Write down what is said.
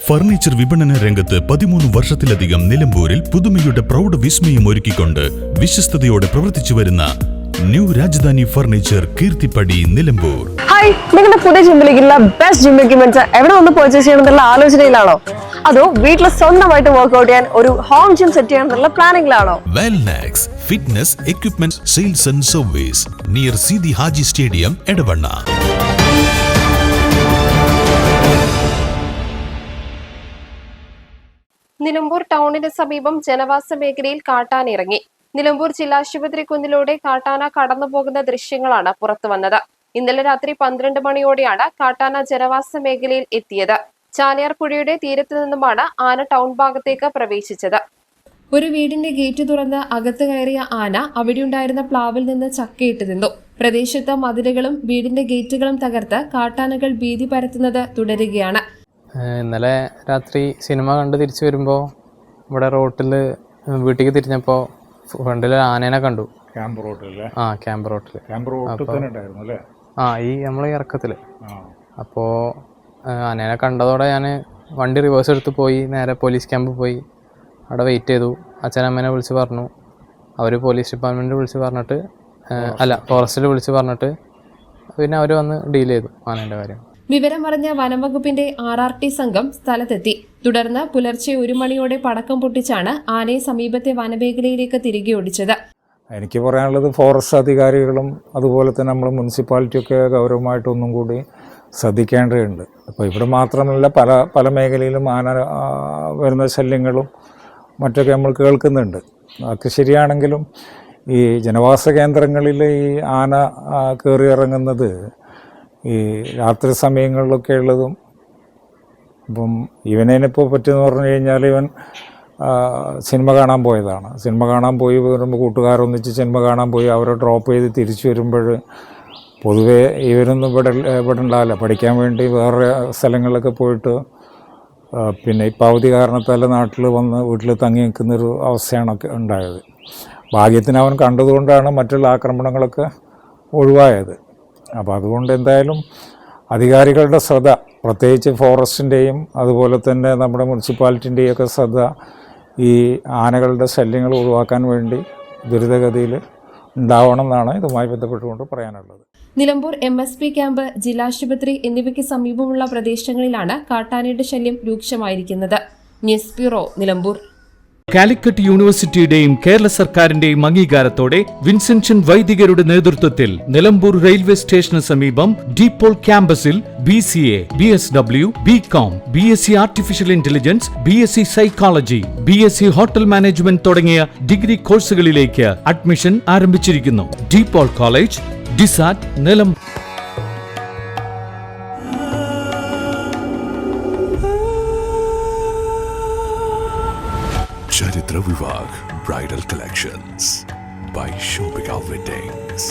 Furniture വിപണന രംഗത്ത് 13 വർഷത്തിലധികം നിലമ്പൂരിൽ പുതുമയുടെ പ്രൗഢ വിസ്മയം ഒരുക്കിക്കൊണ്ട് വിശ്വസ്തയോടെ പ്രവർത്തിച്ചു വരുന്ന new Rajdhani furniture Keerthippadi Nilambur. Hi, നിങ്ങളുടെ പുതിയ ജിമ്മിലേക്കുള്ള ബെസ്റ്റ് ജിം എക്യുപ്മെന്റ്സ് എവിടെ വന്ന് പർച്ചേസ് ചെയ്യണമെന്നുള്ള ആലോചനയിലാണോ? അതോ വീട്ടിൽ സ്വന്തമായിട്ട് വർക്ക്ഔട്ട് ചെയ്യാൻ ഒരു ഹോം ജിം സെറ്റ് ചെയ്യാനുള്ള പ്ലാനിംഗിലാണോ? Wellnex fitness equipment sales and service near Sidi Haji stadium Edavanna. Nilambur ടൗണിന് സമീപം ജനവാസ മേഖലയിൽ കാട്ടാന ഇറങ്ങി. നിലമ്പൂർ ജില്ലാശുപത്രി കുന്നിലൂടെ കാട്ടാന കടന്നുപോകുന്ന ദൃശ്യങ്ങളാണ് പുറത്തുവന്നത്. ഇന്നലെ രാത്രി 12 മണിയോടെയാണ് കാട്ടാന ജനവാസ മേഖലയിൽ എത്തിയത്. ചാലിയാർ പുഴയുടെ തീരത്തു നിന്നുമാണ് ആന ടൗൺ ഭാഗത്തേക്ക് പ്രവേശിച്ചത്. ഒരു വീടിന്റെ ഗേറ്റ് തുറന്ന് അകത്ത് കയറിയ ആന അവിടെയുണ്ടായിരുന്ന പ്ലാവിൽ നിന്ന് ചക്കയിട്ട് നിന്നു. പ്രദേശത്ത് മതിലുകളും വീടിന്റെ ഗേറ്റുകളും തകർത്ത് കാട്ടാനകൾ ഭീതി പരത്തുന്നത് തുടരുകയാണ്. ഇന്നലെ രാത്രി സിനിമ കണ്ട് തിരിച്ചു വരുമ്പോൾ ഇവിടെ റോട്ടിൽ വീട്ടിലേക്ക് തിരിഞ്ഞപ്പോൾ ഫ്രണ്ടിൽ ആനേനെ കണ്ടു. ക്യാമ്പ് റോട്ടിൽ ഈ നമ്മൾ ഇറക്കത്തിൽ. അപ്പോൾ ആനേനെ കണ്ടതോടെ ഞാൻ വണ്ടി റിവേഴ്സ് എടുത്ത് പോയി നേരെ പോലീസ് ക്യാമ്പ് പോയി. അവിടെ വെയിറ്റ് ചെയ്തു. അച്ഛനമ്മേനെ വിളിച്ച് പറഞ്ഞു. അവർ പോലീസ് ഡിപ്പാർട്ട്മെൻറ്റിൽ വിളിച്ച് പറഞ്ഞിട്ട് ഫോറസ്റ്റിൽ വിളിച്ച് പറഞ്ഞിട്ട് പിന്നെ അവർ വന്ന് ഡീൽ ചെയ്തു ആനേൻ്റെ കാര്യം. വിവരമറിഞ്ഞ വനംവകുപ്പിന്റെ RRT സംഘം സ്ഥലത്തെത്തി. തുടർന്ന് പുലർച്ചെ 1 മണിയോടെ പടക്കം പൊട്ടിച്ചാണ് ആനയെ സമീപത്തെ വനമേഖലയിലേക്ക് തിരികെ ഓടിച്ചത്. എനിക്ക് പറയാനുള്ളത് ഫോറസ്റ്റ് അധികാരികളും അതുപോലെ തന്നെ നമ്മൾ മുനിസിപ്പാലിറ്റിയൊക്കെ ഗൗരവമായിട്ടൊന്നും കൂടി ശ്രദ്ധിക്കേണ്ടതുണ്ട്. അപ്പോൾ ഇവിടെ മാത്രമല്ല പല മേഖലയിലും ആന വരുന്ന ശല്യങ്ങളും മറ്റൊക്കെ നമ്മൾ കേൾക്കുന്നുണ്ട്. അതൊക്കെ ശരിയാണെങ്കിലും ഈ ജനവാസ കേന്ദ്രങ്ങളിൽ ഈ ആന കയറി ഇറങ്ങുന്നത് ഈ രാത്രി സമയങ്ങളിലൊക്കെ ഉള്ളതും. ഇപ്പം ഇവനേനിപ്പോൾ പറ്റിയെന്ന് പറഞ്ഞു കഴിഞ്ഞാൽ ഇവൻ സിനിമ കാണാൻ പോയതാണ്. സിനിമ കാണാൻ പോയി വരുമ്പോൾ കൂട്ടുകാരൊന്നിച്ച് സിനിമ കാണാൻ പോയി. അവരെ ഡ്രോപ്പ് ചെയ്ത് തിരിച്ചു വരുമ്പോൾ പൊതുവേ ഇവരൊന്നും ഇവിടെ ഉണ്ടാവില്ല. പഠിക്കാൻ വേണ്ടി വേറെ സ്ഥലങ്ങളിലൊക്കെ പോയിട്ട് പിന്നെ ഇപ്പം അവധി കാരണത്താൽ നാട്ടിൽ വന്ന് വീട്ടിൽ തങ്ങി നിൽക്കുന്നൊരു അവസ്ഥയാണ് ഉണ്ടായത്. ഭാഗ്യത്തിന് അവൻ കണ്ടതുകൊണ്ടാണ് മറ്റുള്ള ആക്രമണങ്ങളൊക്കെ ഒഴിവായത്. അപ്പോൾ അതുകൊണ്ട് എന്തായാലും അധികാരികളുടെ ശ്രദ്ധ, പ്രത്യേകിച്ച് ഫോറസ്റ്റിൻ്റെയും അതുപോലെ തന്നെ നമ്മുടെ മുനിസിപ്പാലിറ്റിൻ്റെയും ഒക്കെ ശ്രദ്ധ ഈ ആനകളുടെ ശല്യങ്ങൾ ഒഴിവാക്കാൻ വേണ്ടി ദ്രുതഗതിയിൽ ഉണ്ടാവണം എന്നാണ് ഇതുമായി ബന്ധപ്പെട്ടുകൊണ്ട് പറയാനുള്ളത്. നിലമ്പൂർ MSP ക്യാമ്പ്, ജില്ലാശുപത്രി എന്നിവയ്ക്ക് സമീപമുള്ള പ്രദേശങ്ങളിലാണ് കാട്ടാനയുടെ ശല്യം രൂക്ഷമായിരിക്കുന്നത്. News bureau, Nilambur. കാലിക്കറ്റ് യൂണിവേഴ്സിറ്റിയുടെയും കേരള സർക്കാരിന്റെയും അംഗീകാരത്തോടെ വിൻസെൻഷൻ വൈദികരുടെ നേതൃത്വത്തിൽ നിലമ്പൂർ റെയിൽവേ സ്റ്റേഷന് സമീപം ഡീപോൾ ക്യാമ്പസിൽ BCA, BSW, BCom, BSc artificial intelligence, BSc psychology, BSc hotel management തുടങ്ങിയ ഡിഗ്രി കോഴ്സുകളിലേക്ക് അഡ്മിഷൻ ആരംഭിച്ചിരിക്കുന്നു. DePaul college, DISAT, Nilambur. Charitra Vivag Bridal Collections by Shobhika Weddings.